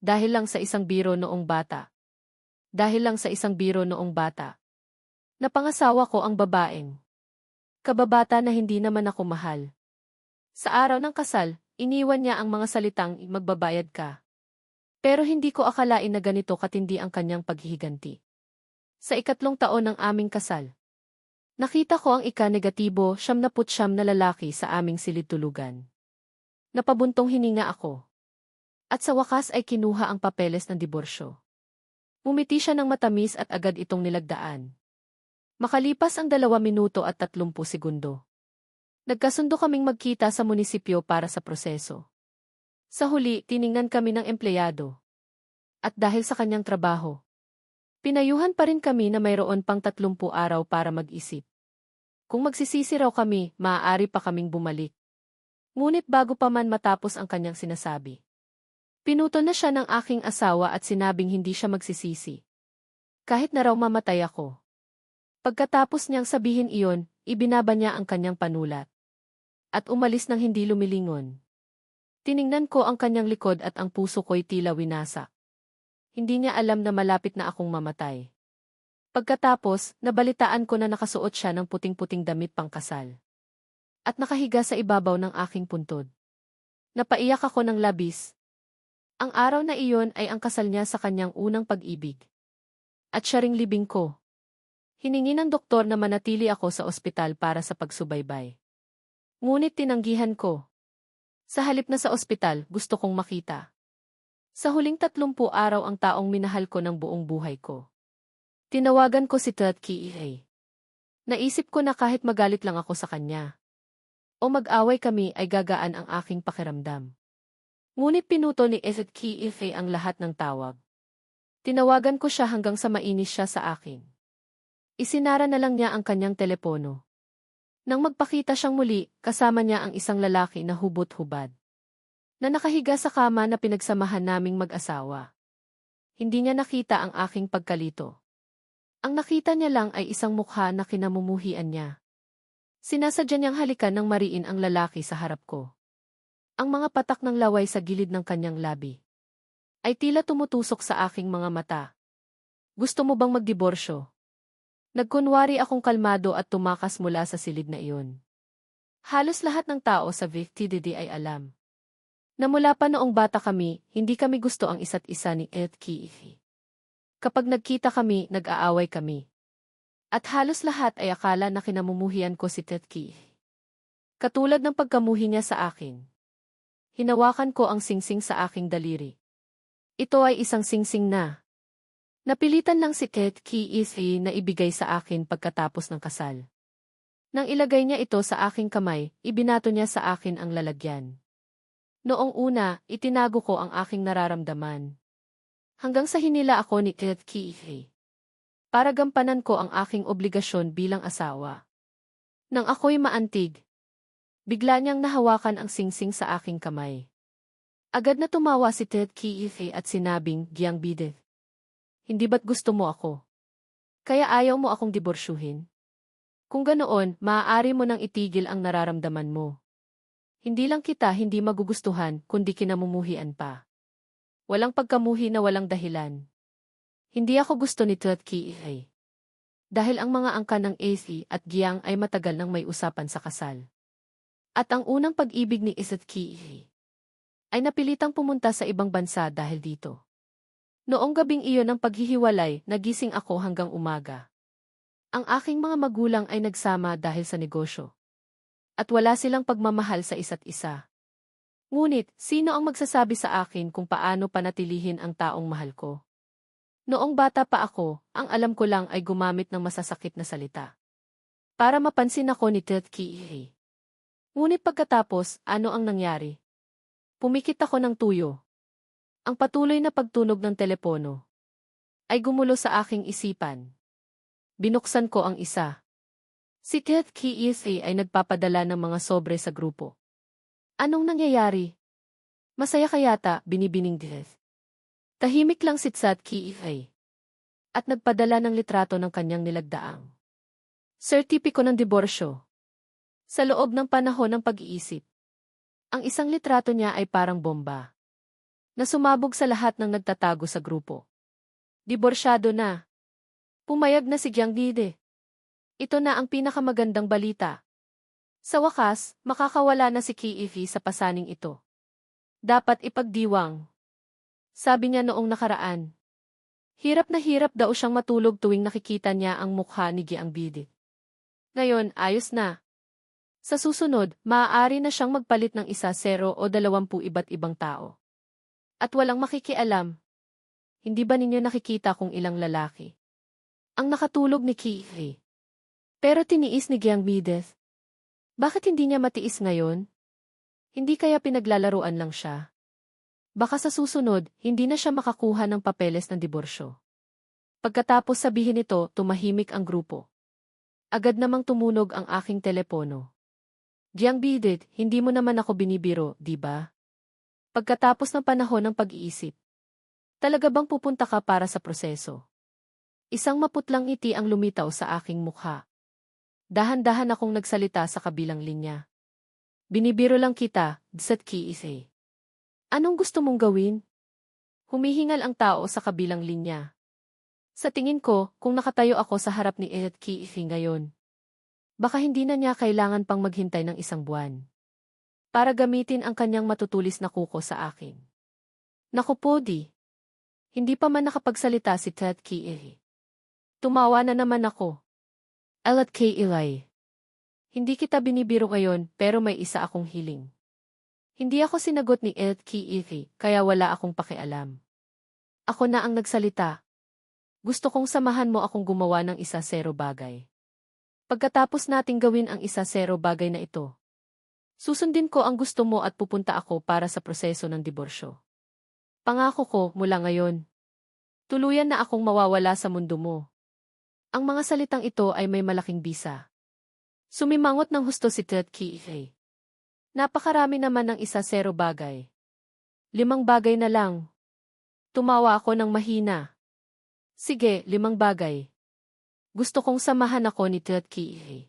Dahil lang sa isang biro noong bata. Dahil lang sa isang biro noong bata. Napangasawa ko ang babaeng kababata na hindi naman ako mahal. Sa araw ng kasal, iniwan niya ang mga salitang magbabayad ka. Pero hindi ko akalain na ganito katindi ang kanyang paghihiganti. Sa ikatlong taon ng aming kasal, nakita ko ang ika-negatibo 79 na lalaki sa aming silid-tulugan. Napabuntong hininga ako. At sa wakas ay kinuha ang papeles ng diborsyo. Umiti siya ng matamis at agad itong nilagdaan. Makalipas ang 2 minuto at 30 segundo. Nagkasundo kaming magkita sa munisipyo para sa proseso. Sa huli, tiningnan kami ng empleyado. At dahil sa kanyang trabaho, pinayuhan pa rin kami na mayroon pang 30 araw para mag-isip. Kung magsisisi raw kami, maaari pa kaming bumalik. Ngunit bago pa man matapos ang kanyang sinasabi, pinuto na siya ng aking asawa at sinabing hindi siya magsisisi. Kahit na raw mamatay ako. Pagkatapos niyang sabihin iyon, ibinaba niya ang kanyang panulat. At umalis nang hindi lumilingon. Tiningnan ko ang kanyang likod at ang puso ko'y tila winasak. Hindi niya alam na malapit na akong mamatay. Pagkatapos, nabalitaan ko na nakasuot siya ng puting-puting damit pangkasal. At nakahiga sa ibabaw ng aking puntod. Napaiyak ako ng labis. Ang araw na iyon ay ang kasal niya sa kanyang unang pag-ibig. At siya ring libing ko. Hiningi ng doktor na manatili ako sa ospital para sa pagsubaybay. Ngunit tinanggihan ko. Sa halip na sa ospital, gusto kong makita. Sa huling 30 araw ang taong minahal ko ng buong buhay ko. Tinawagan ko si Ted Kiihei. Naisip ko na kahit magalit lang ako sa kanya o mag-away kami ay gagaan ang aking pakiramdam. Ngunit pinuto ni Ted Kiihei ang lahat ng tawag. Tinawagan ko siya hanggang sa mainis siya sa akin. Isinara na lang niya ang kanyang telepono. Nang magpakita siyang muli, kasama niya ang isang lalaki na hubot-hubad. Na nakahiga sa kama na pinagsamahan naming mag-asawa. Hindi niya nakita ang aking pagkalito. Ang nakita niya lang ay isang mukha na kinamumuhian niya. Sinasadya niyang halikan ng mariin ang lalaki sa harap ko. Ang mga patak ng laway sa gilid ng kanyang labi ay tila tumutusok sa aking mga mata. Gusto mo bang magdiborsyo? Nagkunwari akong kalmado at tumakas mula sa silid na iyon. Halos lahat ng tao sa VTDD ay alam na mula pa noong bata kami, hindi kami gusto ang isa't isa ni Ed Kiihi. Kapag nagkita kami, nag-aaway kami. At halos lahat ay akala na kinamumuhian ko si Ted Kiihi. Katulad ng pagkamuhi niya sa akin. Hinawakan ko ang singsing sa aking daliri. Ito ay isang singsing na napilitan lang si Ted Kiihi na ibigay sa akin pagkatapos ng kasal. Nang ilagay niya ito sa aking kamay, ibinato niya sa akin ang lalagyan. Noong una, itinago ko ang aking nararamdaman. Hanggang sa hinila ako ni Ted Kiihi. Para gampanan ko ang aking obligasyon bilang asawa. Nang ako'y maantig, bigla niyang nahawakan ang singsing sa aking kamay. Agad na tumawa si Ted Kiihi at sinabing, "Giyang bide. Hindi ba't gusto mo ako? Kaya ayaw mo akong diborsyuhin? Kung ganoon, maaari mo nang itigil ang nararamdaman mo. Hindi lang kita hindi magugustuhan, kundi kinamumuhian pa. Walang pagkamuhi na walang dahilan. Hindi ako gusto ni Ted Kiihi. Dahil ang mga angka ng AC at Giyang ay matagal nang may usapan sa kasal. At ang unang pag-ibig ni Ted Kiihi ay napilitang pumunta sa ibang bansa dahil dito. Noong gabing iyon ng paghihiwalay, nagising ako hanggang umaga. Ang aking mga magulang ay nagsama dahil sa negosyo. At wala silang pagmamahal sa isa't isa. Ngunit, sino ang magsasabi sa akin kung paano panatilihin ang taong mahal ko? Noong bata pa ako, ang alam ko lang ay gumamit ng masasakit na salita. Para mapansin ako ni Ted Kiihi. Ngunit pagkatapos, ano ang nangyari? Pumikit ako ng tuyo. Ang patuloy na pagtunog ng telepono ay gumulo sa aking isipan. Binuksan ko ang isa. Si Ted Kiihi ay nagpapadala ng mga sobre sa grupo. Anong nangyayari? Masaya ka yata, binibining Ted. Tahimik lang si Ted Kiihi. At nagpadala ng litrato ng kanyang nilagdaang sertipiko ng diborsyo. Sa loob ng panahon ng pag-iisip, ang isang litrato niya ay parang bomba. na sumabog sa lahat ng nagtatago sa grupo. Diborsyado na. Pumayag na si Jiang Bide. Ito na ang pinakamagandang balita. Sa wakas, makakawala na si Kiifi sa pasaning ito. Dapat ipagdiwang. Sabi niya noong nakaraan. Hirap na hirap daw siyang matulog tuwing nakikita niya ang mukha ni Jiang Bide. Ngayon, ayos na. Sa susunod, maaari na siyang magpalit ng 1, 0 o 20 iba't ibang tao. At walang makikialam. Hindi ba ninyo nakikita kung ilang lalaki ang nakatulog ni Kiifi? Pero tiniis ni Jiang Bide. Bakit hindi niya matiis ngayon? Hindi kaya pinaglalaruan lang siya? Baka sa susunod, hindi na siya makakuha ng papeles ng diborsyo. Pagkatapos sabihin ito, tumahimik ang grupo. Agad namang tumunog ang aking telepono. Jiang Bide, hindi mo naman ako binibiro, di ba? Pagkatapos ng panahon ng pag-iisip. Talaga bang pupunta ka para sa proseso? Isang maputlang ngiti ang lumitaw sa aking mukha. Dahan-dahan akong nagsalita sa kabilang linya. Binibiro lang kita, Dsat Kiifi. Anong gusto mong gawin? Humihingal ang tao sa kabilang linya. Sa tingin ko, kung nakatayo ako sa harap ni Dsat Kiifi ngayon, baka hindi na niya kailangan pang maghintay ng 1 buwan para gamitin ang kanyang matutulis na kuko sa akin. Naku po di. Hindi pa man nakapagsalita si Dsat Kiifi. Tumawa na naman ako. Alat kay Ilay. Hindi kita binibiro ngayon pero may isa akong hiling. Hindi ako sinagot ni Ed Kiifi kaya wala akong pakialam. Ako na ang nagsalita. Gusto kong samahan mo akong gumawa ng 1, 0 bagay. Pagkatapos nating gawin ang 1, 0 bagay na ito, susundin ko ang gusto mo at pupunta ako para sa proseso ng diborsyo. Pangako ko mula ngayon. Tuluyan na akong mawawala sa mundo mo. Ang mga salitang ito ay may malaking bisa. Sumimangot ng husto si Ted Kiifi. Napakarami naman ng 1, 0 bagay. 5 bagay na lang. Tumawa ako ng mahina. Sige, 5 bagay. Gusto kong samahan ako ni Ted Kiifi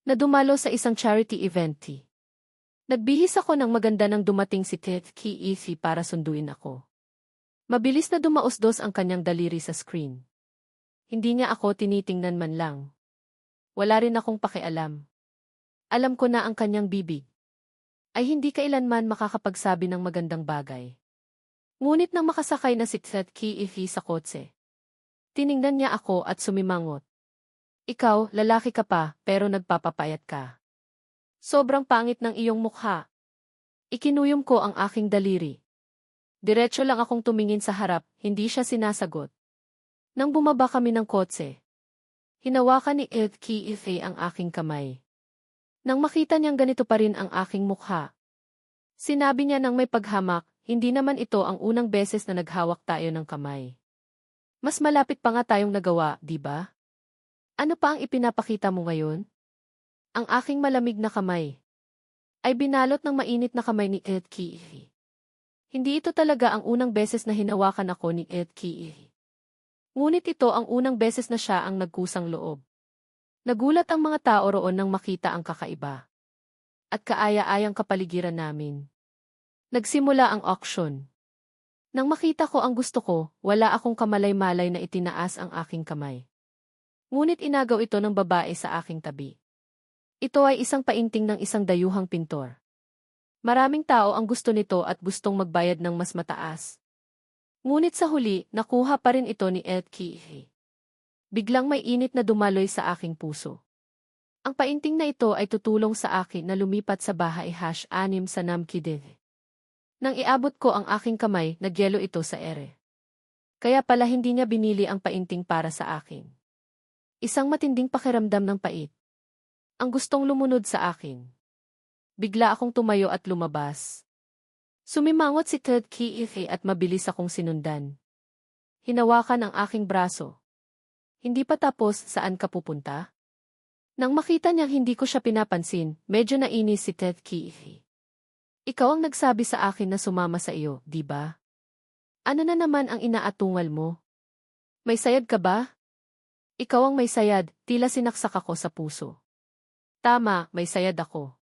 na dumalo sa isang charity event. Nagbihis ako ng maganda nang dumating si Ted Kiifi para sunduin ako. Mabilis na dumausdos ang kanyang daliri sa screen. Hindi niya ako tinitingnan man lang. Wala rin akong pakialam. Alam ko na ang kanyang bibig ay hindi kailanman makakapagsabi ng magandang bagay. Ngunit nang makasakay na si Ted Kiifi sa kotse, tiningnan niya ako at sumimangot. Ikaw, lalaki ka pa, pero nagpapapayat ka. Sobrang pangit ng iyong mukha. Ikinuyom ko ang aking daliri. Diretso lang akong tumingin sa harap, hindi siya sinasagot. Nang bumaba kami ng kotse, hinawakan ni Ed Kiifi ang aking kamay. Nang makita niyang ganito pa rin ang aking mukha, sinabi niya nang may paghamak, hindi naman ito ang unang beses na naghawak tayo ng kamay. Mas malapit pa nga tayong nagawa, di ba? Ano pa ang ipinapakita mo ngayon? Ang aking malamig na kamay ay binalot ng mainit na kamay ni Ed Kiifi. Hindi ito talaga ang unang beses na hinawakan ako ni Ed Kiifi. Ngunit ito ang unang beses na siya ang nagkusang loob. Nagulat ang mga tao roon nang makita ang kakaiba at kaaya-ayang kapaligiran namin. Nagsimula ang auction. Nang makita ko ang gusto ko, wala akong kamalay-malay na itinaas ang aking kamay. Ngunit inagaw ito ng babae sa aking tabi. Ito ay isang painting ng isang dayuhang pintor. Maraming tao ang gusto nito at gustong magbayad ng mas mataas. Ngunit sa huli, nakuha pa rin ito ni Ed Kiifi. Biglang may init na dumaloy sa aking puso. Ang painting na ito ay tutulong sa akin na lumipat sa bahay #6 sa Namkide. Nang iabot ko ang aking kamay, nagyelo ito sa ere. Kaya pala hindi niya binili ang painting para sa akin. Isang matinding pakiramdam ng pait ang gustong lumunod sa akin. Bigla akong tumayo at lumabas. Sumimangot si Ted Kiifi at mabilis akong sinundan. Hinawakan ang aking braso. Hindi pa tapos, saan ka pupunta? Nang makita niyang hindi ko siya pinapansin, medyo nainis si Ted Kiifi. Ikaw ang nagsabi sa akin na sumama sa iyo, di ba? Ano na naman ang inaatungal mo? May sayad ka ba? Ikaw ang may sayad, tila sinaksak ako sa puso. Tama, may sayad ako.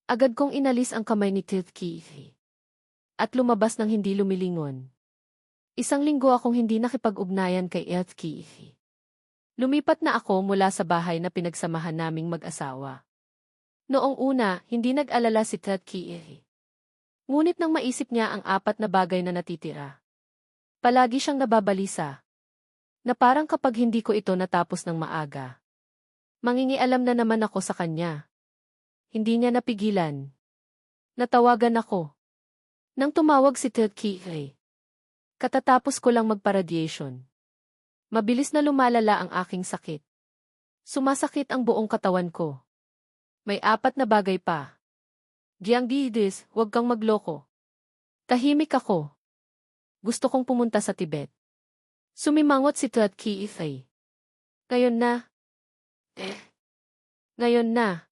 Agad kong inalis ang kamay ni Ted Kiifi. at lumabas ng hindi lumilingon. Isang linggo akong hindi nakipag-ugnayan kay Eltki. Lumipat na ako mula sa bahay na pinagsamahan naming mag-asawa. Noong una, hindi nag-alala si Eltki. Ngunit nang maisip niya ang 4 na bagay na natitira. Palagi siyang nababalisa. Na parang kapag hindi ko ito natapos ng maaga. Mangingialam na naman ako sa kanya. Hindi niya napigilan. Natawagan ako. Nang tumawag si Eltki. Katatapos ko lang magpa-radiation. Mabilis na lumalala ang aking sakit. Sumasakit ang buong katawan ko. May 4 na bagay pa. Giang Didis, huwag kang magloko. Tahimik ako. Gusto kong pumunta sa Tibet. Sumimangot si Eltki. Ngayon na. Ngayon na.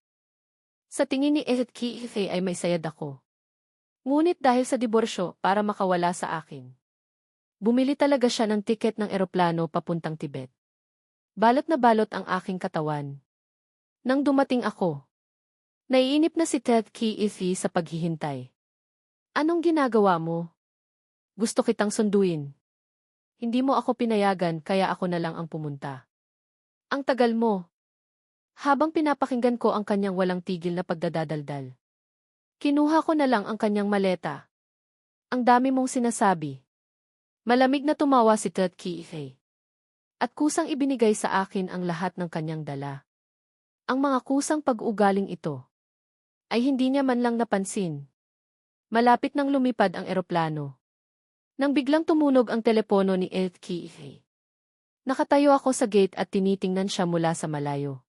Sa tingin ni Eltki ay may sayad ako. Ngunit dahil sa diborsyo para makawala sa akin. Bumili talaga siya ng tiket ng eroplano papuntang Tibet. Balot na balot ang aking katawan. Nang dumating ako, naiinip na si Eltki sa paghihintay. Anong ginagawa mo? Gusto kitang sunduin. Hindi mo ako pinayagan kaya ako na lang ang pumunta. Ang tagal mo. Habang pinapakinggan ko ang kanyang walang tigil na pagdadadaldal. Kinuha ko na lang ang kanyang maleta. Ang dami mong sinasabi. Malamig na tumawa si Eltki. At kusang ibinigay sa akin ang lahat ng kanyang dala. Ang mga kusang pag-ugaling ito ay hindi niya man lang napansin. Malapit nang lumipad ang eroplano. Nang biglang tumunog ang telepono ni Eltki. Nakatayo ako sa gate at tinitingnan siya mula sa malayo.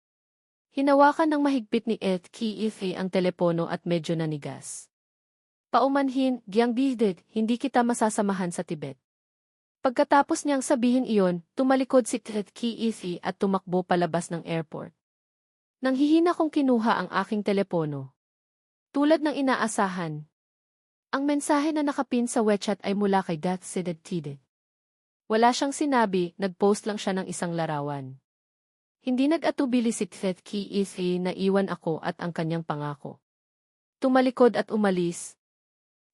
Hinawakan ng mahigpit ni Eltki ang telepono at medyo nanigas. Paumanhin, Giang Bided, hindi kita masasamahan sa Tibet. Pagkatapos niyang sabihin iyon, tumalikod si Eltki at tumakbo palabas ng airport. Nang hihina kong kinuha ang aking telepono. Tulad ng inaasahan. Ang mensahe na nakapin sa WeChat ay mula kay Eltki. Wala siyang sinabi, nag-post lang siya ng isang larawan. Hindi nag-atubili si Eltki na iwan ako at ang kanyang pangako. Tumalikod at umalis.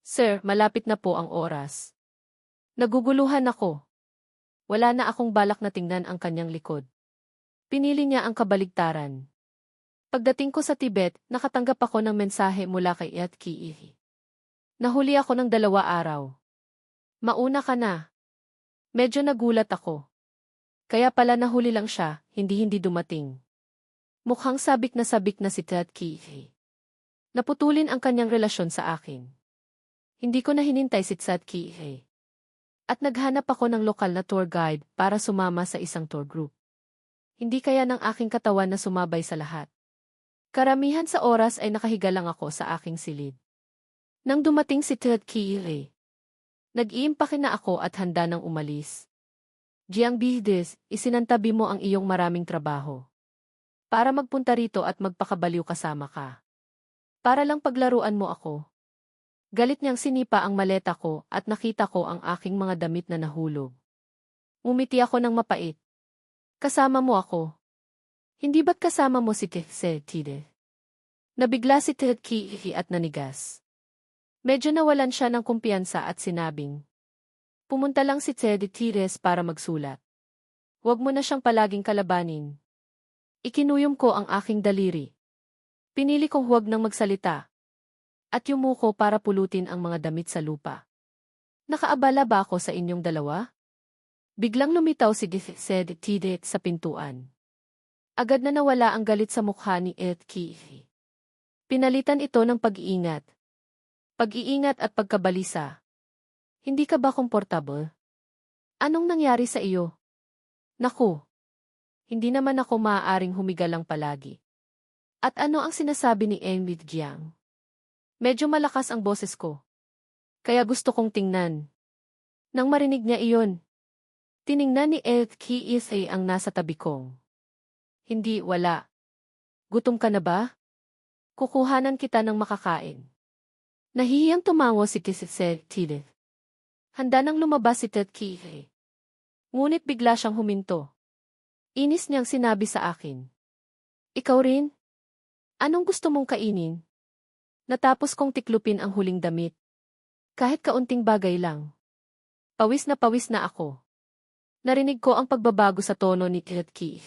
Sir, malapit na po ang oras. Naguguluhan ako. Wala na akong balak na tingnan ang kanyang likod. Pinili niya ang kabaligtaran. Pagdating ko sa Tibet, nakatanggap ako ng mensahe mula kay Eltki. Nahuli ako ng 2 araw. Mauna ka na. Medyo nagulat ako. Kaya pala nahuli lang siya, hindi dumating. Mukhang sabik na si Eltki. Naputulin ang kanyang relasyon sa akin. Hindi ko na hinintay si Eltki. At naghanap ako ng lokal na tour guide para sumama sa isang tour group. Hindi kaya ng aking katawan na sumabay sa lahat. Karamihan sa oras ay nakahiga lang ako sa aking silid. Nang dumating si Eltki, nag-iimpake na ako at handa nang umalis. Giang Bidis, isinantabi mo ang iyong maraming trabaho. Para magpunta rito at magpakabaliw kasama ka. Para lang paglaruan mo ako. Galit niyang sinipa ang maleta ko at nakita ko ang aking mga damit na nahulog. Umiti ako ng mapait. Kasama mo ako. Hindi ba't kasama mo si Eltki? Nabigla si Eltki at nanigas. Medyo nawalan siya ng kumpiyansa at sinabing, pumunta lang si Eltki para magsulat. Huwag mo na siyang palaging kalabanin. Ikinuyom ko ang aking daliri. Pinili kong huwag nang magsalita. At yumuko para pulutin ang mga damit sa lupa. Nakaabala ba ako sa inyong dalawa? Biglang lumitaw si Eltki sa pintuan. Agad na nawala ang galit sa mukha ni Eltki. Pinalitan ito ng pag-iingat. Pag-iingat at pagkabalisa. Hindi ka ba komportable? Anong nangyari sa iyo? Naku! Hindi naman ako maaaring humiga lang palagi. At ano ang sinasabi ni Envid Giang? Medyo malakas ang boses ko. Kaya gusto kong tingnan. Nang marinig niya iyon, tiningnan ni Eltki ang nasa tabi kong. Hindi, wala. Gutom ka na ba? Kukuhanan kita ng makakain. Nahihiyang tumango si Eltki. Handa nang lumabas si Eltki. Ngunit bigla siyang huminto. Inis niyang sinabi sa akin. Ikaw rin? Anong gusto mong kainin? Natapos kong tiklupin ang huling damit. Kahit kaunting bagay lang. Pawis na ako. Narinig ko ang pagbabago sa tono ni Ki.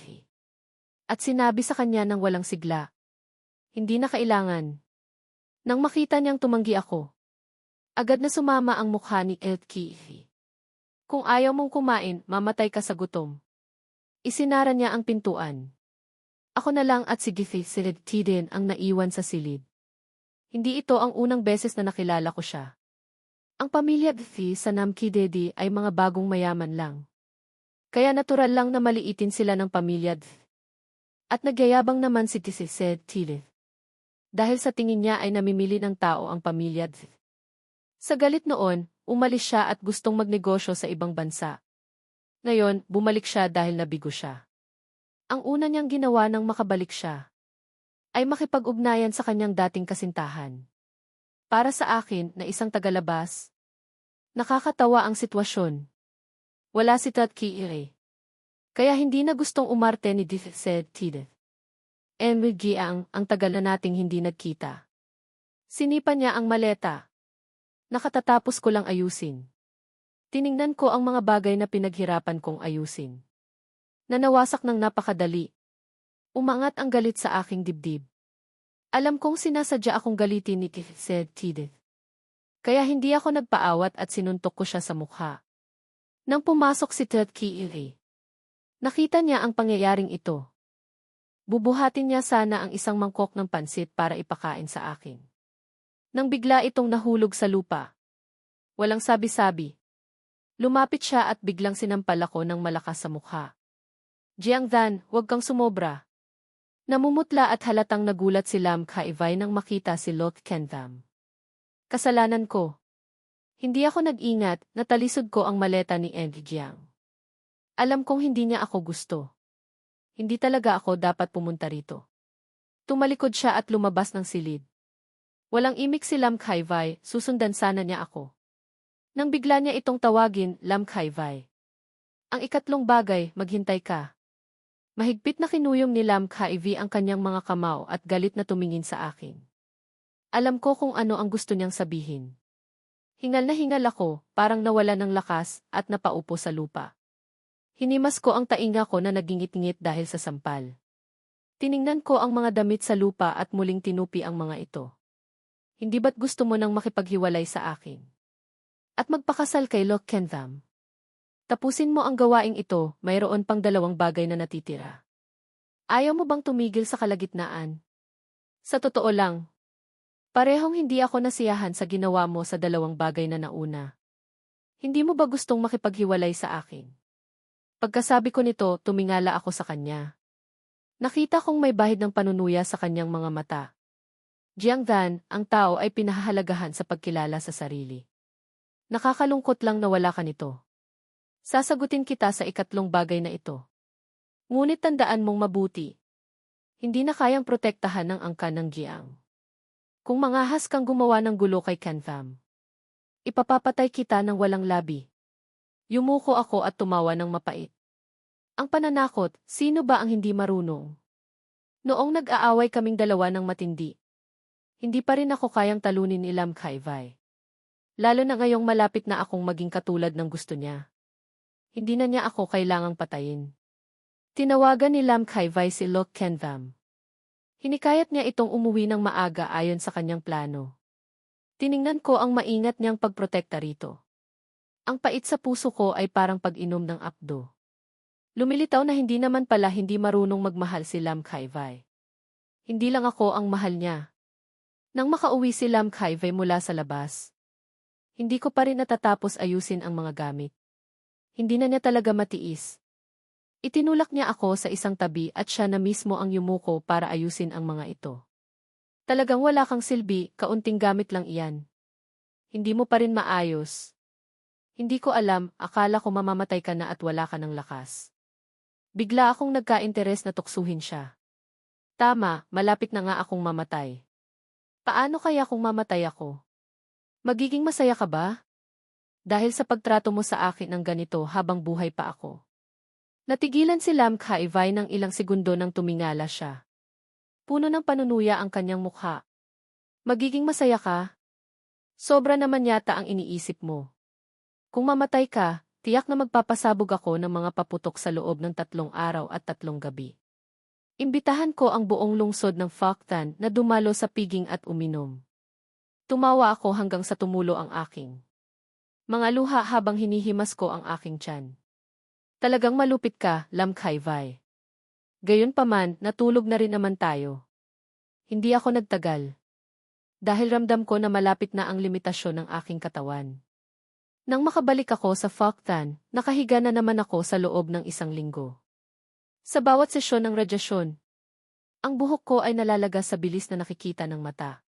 At sinabi sa kanya ng walang sigla. Hindi na kailangan. Nang makita niyang tumanggi ako, agad na sumama ang mukha ni Ki. Kung ayaw mong kumain, mamatay ka sa gutom. Isinara niya ang pintuan. Ako na lang at si Tiden ang naiwan sa silid. Hindi ito ang unang beses na nakilala ko siya. Ang pamilya sa Namkidedi ay mga bagong mayaman lang. Kaya natural lang na maliitin sila ng pamilya at nagyayabang naman si Tiden. Dahil sa tingin niya ay namimili ng tao ang pamilya Sa galit noon, umalis siya at gustong magnegosyo sa ibang bansa. Ngayon, bumalik siya dahil nabigo siya. Ang una niyang ginawa nang makabalik siya ay makipag-ugnayan sa kanyang dating kasintahan. Para sa akin na isang tagalabas, nakakatawa ang sitwasyon. Wala si Tatki. Kaya hindi na gustong umarte ni Tiden. Enwigi ang tagal na nating hindi nagkita. Sinipan niya ang maleta. Nakatatapos ko lang ayusin. Tiningnan ko ang mga bagay na pinaghirapan kong ayusin. Nanawasak ng napakadali. Umangat ang galit sa aking dibdib. Alam kong sinasadya akong galitin ni Tiden. Kaya hindi ako nagpaawat at sinuntok ko siya sa mukha. Nang pumasok si Tatki, nakita niya ang pangyayaring ito. Bubuhatin niya sana ang isang mangkok ng pansit para ipakain sa akin. Nang bigla itong nahulog sa lupa. Walang sabi-sabi. Lumapit siya at biglang sinampal ako ng malakas sa mukha. Jiangdan, huwag kang sumobra. Namumutla at halatang nagulat si Lam Kaivai nang makita si Lot Kendam. Kasalanan ko. Hindi ako nag-ingat, natalisod ko ang maleta ni Jiang. Alam kong hindi niya ako gusto. Hindi talaga ako dapat pumunta rito. Tumalikod siya at lumabas ng silid. Walang imik si Lam Kaivai, susundan sana niya ako. Nang bigla niya itong tawagin, Lam Kaivai. Ang ikatlong bagay, maghintay ka. Mahigpit na kinuyom ni Lam Kaivai ang kanyang mga kamao at galit na tumingin sa akin. Alam ko kung ano ang gusto niyang sabihin. Hingal na hingal ako, parang nawala ng lakas at napaupo sa lupa. Hinimas ko ang tainga ko na nagingit-ngit dahil sa sampal. Tiningnan ko ang mga damit sa lupa at muling tinupi ang mga ito. Hindi ba't gusto mo nang makipaghiwalay sa akin? At magpakasal kay Lok Kendam. Tapusin mo ang gawaing ito, mayroon pang 2 bagay na natitira. Ayaw mo bang tumigil sa kalagitnaan? Sa totoo lang, parehong hindi ako nasiyahan sa ginawa mo sa 2 bagay na nauna. Hindi mo ba gustong makipaghiwalay sa akin? Pagkasabi ko nito, tumingala ako sa kanya. Nakita kong may bahid ng panunuya sa kanyang mga mata. Jiangdan, ang tao ay pinahahalagahan sa pagkilala sa sarili. Nakakalungkot lang na wala ka nito. Sasagutin kita sa ikatlong bagay na ito. Ngunit tandaan mong mabuti. Hindi na kayang protektahan ng angkan ng Jiang. Kung mangahas kang gumawa ng gulo kay Kendam, ipapapatay kita ng walang labi. Yumuko ako at tumawa ng mapait. Ang pananakot, sino ba ang hindi marunong? Noong nag-aaway kaming 2 ng matindi, hindi pa rin ako kayang talunin ni Lam Kaivai. Lalo na ngayong malapit na akong maging katulad ng gusto niya. Hindi na niya ako kailangang patayin. Tinawagan ni Lam Kaivai si Lok Kendam. Hinikayat niya itong umuwi ng maaga ayon sa kanyang plano. Tiningnan ko ang maingat niyang pagprotekta rito. Ang pait sa puso ko ay parang pag-inom ng apdo. Lumilitaw na hindi naman pala hindi marunong magmahal si Lam Kaivai. Hindi lang ako ang mahal niya. Nang makauwi si Lam Kaivai mula sa labas, hindi ko pa rin natatapos ayusin ang mga gamit. Hindi na niya talaga matiis. Itinulak niya ako sa isang tabi at siya na mismo ang yumuko para ayusin ang mga ito. Talagang wala kang silbi, kaunting gamit lang iyan. Hindi mo pa rin maayos. Hindi ko alam, akala ko mamamatay ka na at wala ka ng lakas. Bigla akong nagka-interes na tuksuhin siya. Tama, malapit na nga akong mamatay. Paano kaya kung mamatay ako? Magiging masaya ka ba? Dahil sa pagtrato mo sa akin ng ganito habang buhay pa ako. Natigilan si Lam Kaivai ng ilang segundo nang tumingala siya. Puno ng panunuya ang kanyang mukha. Magiging masaya ka? Sobra naman yata ang iniisip mo. Kung mamatay ka, tiyak na magpapasabog ako ng mga paputok sa loob ng 3 araw at 3 gabi. Imbitahan ko ang buong lungsod ng Faktan na dumalo sa piging at uminom. Tumawa ako hanggang sa tumulo ang aking mga luha habang hinihimas ko ang aking tiyan. Talagang malupit ka, Lam Kai-vai. Gayunpaman, natulog na rin naman tayo. Hindi ako nagtagal. Dahil ramdam ko na malapit na ang limitasyon ng aking katawan. Nang makabalik ako sa Faktan, nakahiga na naman ako sa loob ng 1 linggo. Sa bawat sesyon ng radyasyon, ang buhok ko ay nalalagas sa bilis na nakikita ng mata.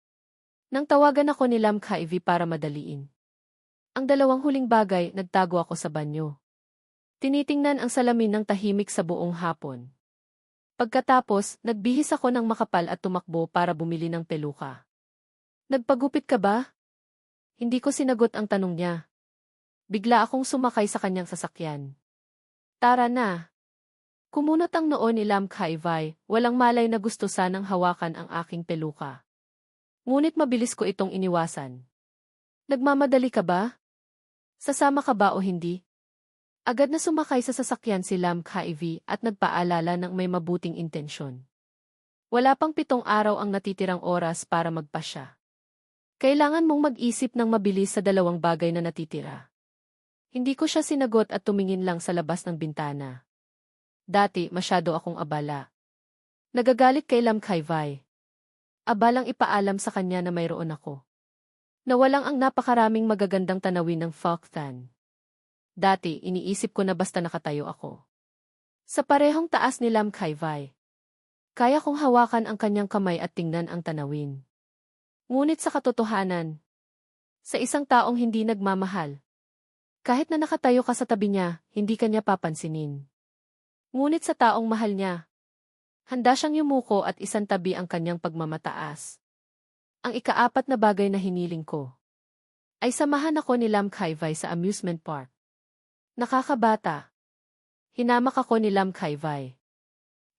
Nang tawagan ako ni Lam Kai-vi para madaliin. Ang 2 huling bagay, nagtago ako sa banyo. Tinitingnan ang salamin ng tahimik sa buong hapon. Pagkatapos, nagbihis ako ng makapal at tumakbo para bumili ng peluka. Nagpagupit ka ba? Hindi ko sinagot ang tanong niya. Bigla akong sumakay sa kanyang sasakyan. Tara na. Kumunot ang noo ni Lam Kai-vai, walang malay na gusto sanang hawakan ang aking peluka. Ngunit mabilis ko itong iniwasan. Nagmamadali ka ba? Sasama ka ba o hindi? Agad na sumakay sa sasakyan si Lam Kai-vi at nagpaalala ng may mabuting intensyon. Wala pang 7 araw ang natitirang oras para magpasya. Kailangan mong mag-isip ng mabilis sa 2 bagay na natitira. Hindi ko siya sinagot at tumingin lang sa labas ng bintana. Dati, masyado akong abala. Nagagalit kay Lam Kai-vai. Abalang ipaalam sa kanya na mayroon ako. Nawalang ang napakaraming magagandang tanawin ng Faktan. Dati, iniisip ko na basta nakatayo ako. Sa parehong taas ni Lam Kai-vai. Kaya kong hawakan ang kanyang kamay at tingnan ang tanawin. Ngunit sa katotohanan, sa isang taong hindi nagmamahal, kahit na nakatayo ka sa tabi niya, hindi kanya papansinin. Ngunit sa taong mahal niya, handa siyang yumuko at isantabi ang kanyang pagmamataas. Ang ika-4 na bagay na hiniling ko ay samahan ako ni Lam Kai-vai sa amusement park. Nakakabata. Hinamak ako ni Lam Kai-vai.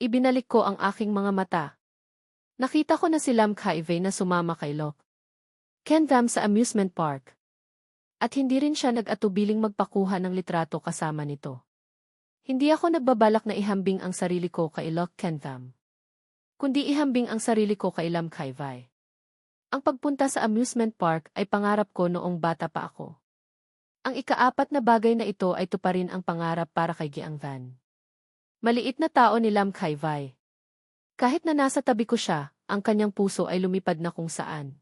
Ibinalik ko ang aking mga mata. Nakita ko na si Lam Kai-vai na sumama kay Lok Ken-tham sa amusement park. At hindi rin siya nag-atubiling magpakuha ng litrato kasama nito. Hindi ako nagbabalak na ihambing ang sarili ko kay Lok Ken-tham, kundi ihambing ang sarili ko kay Lam Kai-vai. Ang pagpunta sa amusement park ay pangarap ko noong bata pa ako. Ang ika-4 na bagay na ito ay tuparin ang pangarap para kay Giang Van. Maliit na tao ni Lam Kai-vai. Kahit na nasa tabi ko siya, ang kanyang puso ay lumipad na kung saan.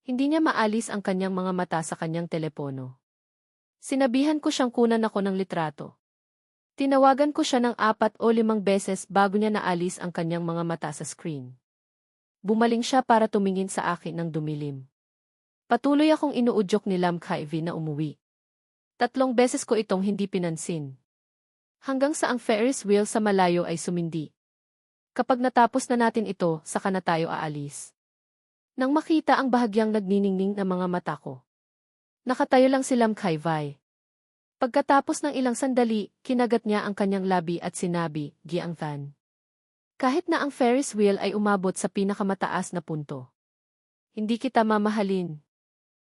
Hindi niya maalis ang kanyang mga mata sa kanyang telepono. Sinabihan ko siyang kunan ako ng litrato. Tinawagan ko siya ng 4 o 5 beses bago niya naalis ang kanyang mga mata sa screen. Bumaling siya para tumingin sa akin ng dumilim. Patuloy akong inuudyok ni Lam Kai-vi na umuwi. 3 beses ko itong hindi pinansin. Hanggang sa ang Ferris wheel sa malayo ay sumindi. Kapag natapos na natin ito, saka na tayo aalis. Nang makita ang bahagyang nagniningning na mga mata ko, nakatayo lang si Lam Kai-vai. Pagkatapos ng ilang sandali, kinagat niya ang kanyang labi at sinabi, Giang Van. Kahit na ang Ferris wheel ay umabot sa pinakamataas na punto, hindi kita mamahalin.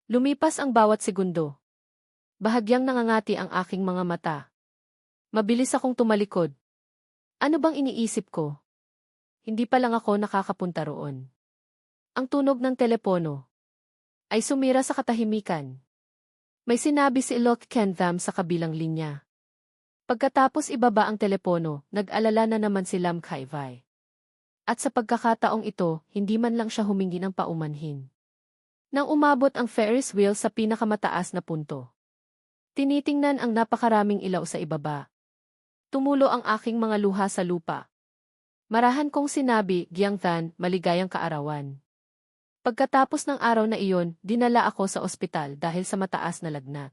Lumipas ang bawat segundo. Bahagyang nangangati ang aking mga mata. Mabilis akong tumalikod. Ano bang iniisip ko? Hindi pa lang ako nakakapunta roon. Ang tunog ng telepono ay sumira sa katahimikan. May sinabi si Lok Ken-tham sa kabilang linya. Pagkatapos ibaba ang telepono, nag-alala na naman si Lam Kai-vai. At sa pagkakataong ito, hindi man lang siya humingi ng paumanhin. Nang umabot ang Ferris wheel sa pinakamataas na punto, tinitingnan ang napakaraming ilaw sa ibaba. Tumulo ang aking mga luha sa lupa. Marahan kong sinabi, Giang Van, maligayang kaarawan. Pagkatapos ng araw na iyon, dinala ako sa ospital dahil sa mataas na lagnat.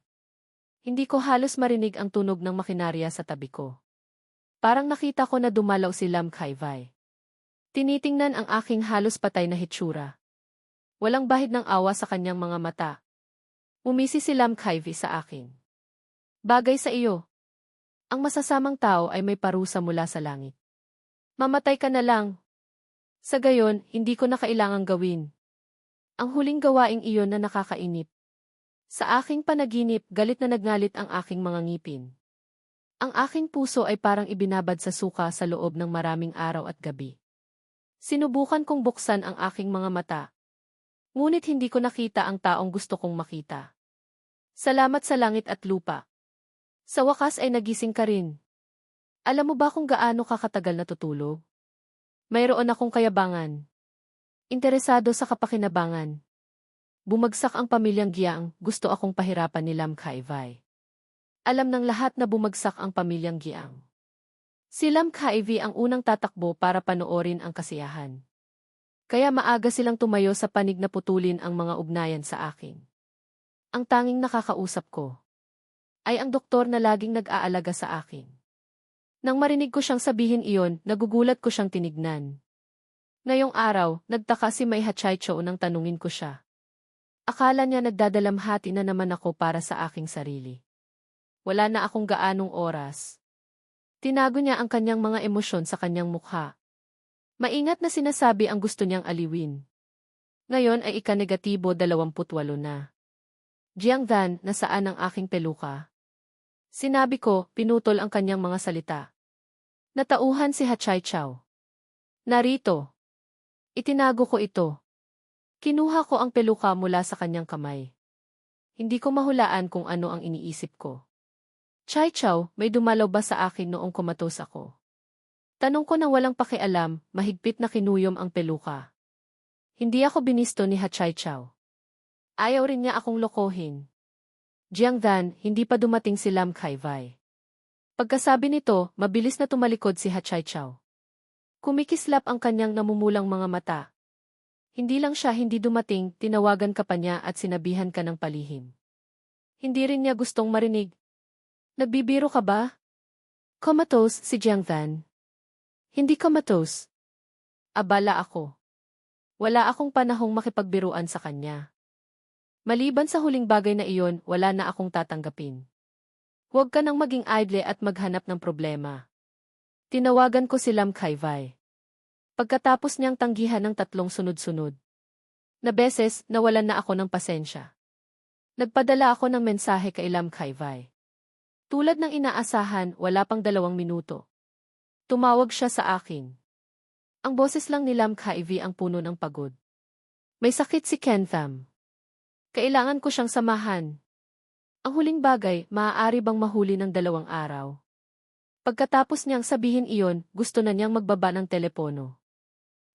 Hindi ko halos marinig ang tunog ng makinarya sa tabi ko. Parang nakita ko na dumalaw si Lam Kai-vai. Tinitingnan ang aking halos patay na hitsura. Walang bahid ng awa sa kanyang mga mata. Umisi si Lam Kai-vai sa akin. Bagay sa iyo. Ang masasamang tao ay may parusa mula sa langit. Mamatay ka na lang. Sa gayon, hindi ko na kailangang gawin Ang huling gawaing iyon na nakakainip. Sa aking panaginip, galit na nagngalit ang aking mga ngipin. Ang aking puso ay parang ibinabad sa suka sa loob ng maraming araw at gabi. Sinubukan kong buksan ang aking mga mata. Ngunit hindi ko nakita ang taong gusto kong makita. Salamat sa langit at lupa. Sa wakas ay nagising ka rin. Alam mo ba kung gaano kakatagal natutulog? Mayroon akong kayabangan. Interesado sa kapakinabangan. Bumagsak ang pamilyang Giang, gusto akong pahirapan ni Lam Kai-vai. Alam ng lahat na bumagsak ang pamilyang Giang. Si Lam Kai-vai ang unang tatakbo para panoorin ang kasiyahan. Kaya maaga silang tumayo sa panig na putulin ang mga ugnayan sa akin. Ang tanging nakakausap ko ay ang doktor na laging nag-aalaga sa akin. Nang marinig ko siyang sabihin iyon, nagugulat ko siyang tinignan. Ngayong araw, nagtaka si May Hachaicho nang tanungin ko siya. Akala niya nagdadalamhati na naman ako para sa aking sarili. Wala na akong gaanong oras. Tinago niya ang kanyang mga emosyon sa kanyang mukha. Maingat na sinasabi ang gusto niyang aliwin. Ngayon ay ika-negatibo 28 na. Jiang Dan, nasaan ang aking peluka? Sinabi ko, pinutol ang kanyang mga salita. Natauhan si Hachaicho. Narito. Itinago ko ito. Kinuha ko ang peluka mula sa kanyang kamay. Hindi ko mahulaan kung ano ang iniisip ko. Chai-chow, may dumalaw ba sa akin noong kumatos ako? Tanong ko nang walang pakialam, mahigpit na kinuyom ang peluka. Hindi ako binisto ni Hachaicho. Ayaw rin niya akong lokohin. Jiang Dan, hindi pa dumating si Lam Kai-vai. Pagkasabi nito, mabilis na tumalikod si Hachaicho. Kumikislap ang kanyang namumulang mga mata. Hindi lang siya hindi dumating, tinawagan ka pa niya at sinabihan ka ng palihim. Hindi rin niya gustong marinig. Nagbibiro ka ba? Comatose si Jiang Dan. Hindi comatose. Abala ako. Wala akong panahong makipagbiruan sa kanya. Maliban sa huling bagay na iyon, wala na akong tatanggapin. Huwag ka nang maging idle at maghanap ng problema. Tinawagan ko si Lam Kai-vai. Pagkatapos niyang tanggihan ng 3 sunod-sunod na beses, nawalan na ako ng pasensya. Nagpadala ako ng mensahe kay Lam Kai-vai. Tulad ng inaasahan, wala pang 2 minuto. Tumawag siya sa akin. Ang boses lang ni Lam Kai-vai ang puno ng pagod. May sakit si Ken Tham. Kailangan ko siyang samahan. Ang huling bagay, maaari bang mahuli ng 2 araw? Pagkatapos niyang sabihin iyon, gusto na niyang magbaba ng telepono.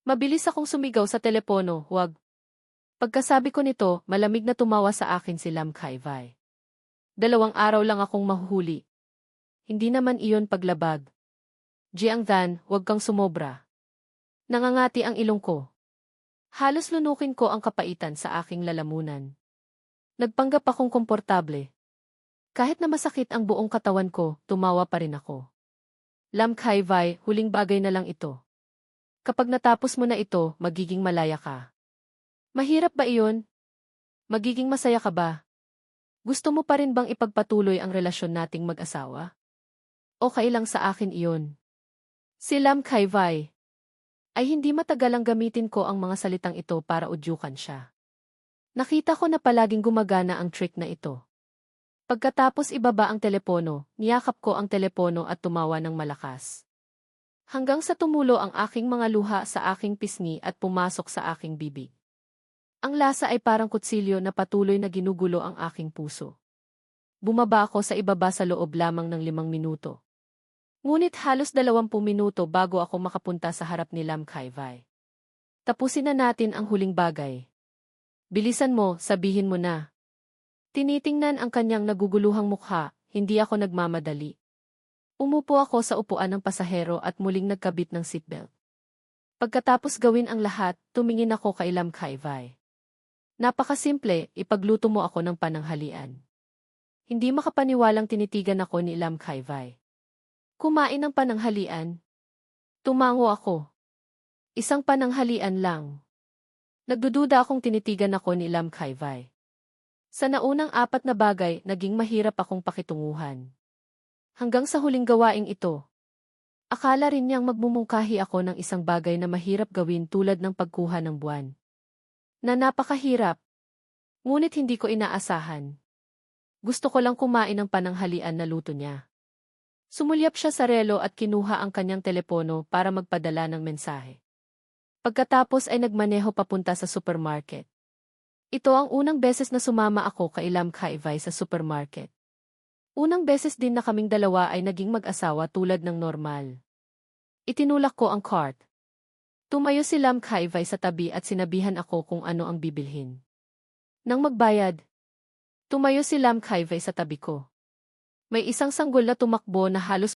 Mabilis akong sumigaw sa telepono, huwag. Pagkasabi ko nito, malamig na tumawa sa akin si Lam Kai-vai. 2 araw lang akong mahuhuli. Hindi naman iyon paglabag. Jiang Dan, huwag kang sumobra. Nangangati ang ilong ko. Halos lunukin ko ang kapaitan sa aking lalamunan. Nagpanggap akong komportable. Kahit na masakit ang buong katawan ko, tumawa pa rin ako. Lam Kai-vai, huling bagay na lang ito. Kapag natapos mo na ito, magiging malaya ka. Mahirap ba iyon? Magiging masaya ka ba? Gusto mo pa rin bang ipagpatuloy ang relasyon nating mag-asawa? Okay lang sa akin iyon. Si Lam Kai-vai ay hindi matagal ang gamitin ko ang mga salitang ito para udyukan siya. Nakita ko na palaging gumagana ang trick na ito. Pagkatapos ibaba ang telepono, niyakap ko ang telepono at tumawa ng malakas. Hanggang sa tumulo ang aking mga luha sa aking pisngi at pumasok sa aking bibig. Ang lasa ay parang kutsilyo na patuloy na ginugulo ang aking puso. Bumaba ako sa ibaba sa loob lamang ng 5 minuto. Ngunit halos 20 minuto bago ako makapunta sa harap ni Lam Kai-vai. Tapusin na natin ang huling bagay. Bilisan mo, sabihin mo na. Tinitingnan ang kanyang naguguluhang mukha, hindi ako nagmamadali. Umupo ako sa upuan ng pasahero at muling nagkabit ng seatbelt. Pagkatapos gawin ang lahat, tumingin ako kay Lam Kai-vai. Napakasimple, ipagluto mo ako ng pananghalian. Hindi makapaniwalang tinitigan ako ni Lam Kai-vai. Kumain ng pananghalian? Tumango ako. Isang pananghalian lang. Nagdududa akong tinitigan ako ni Lam Kai-vai. Sa naunang 4 na bagay, naging mahirap akong pakitunguhan. Hanggang sa huling gawaing ito. Akala rin niyang magmumungkahi ako ng isang bagay na mahirap gawin tulad ng pagkuha ng buwan. Na napakahirap. Ngunit hindi ko inaasahan. Gusto ko lang kumain ng pananghalian na luto niya. Sumulyap siya sa relo at kinuha ang kanyang telepono para magpadala ng mensahe. Pagkatapos ay nagmaneho papunta sa supermarket. Ito ang unang beses na sumama ako kay Lam Kaivay sa supermarket. Unang beses din na kaming dalawa ay naging mag-asawa tulad ng normal. Itinulak ko ang cart. Tumayo si Lam Kaivay sa tabi at sinabihan ako kung ano ang bibilhin. Nang magbayad, tumayo si Lam Kaivay sa tabi ko. May isang sanggol na tumakbo na halos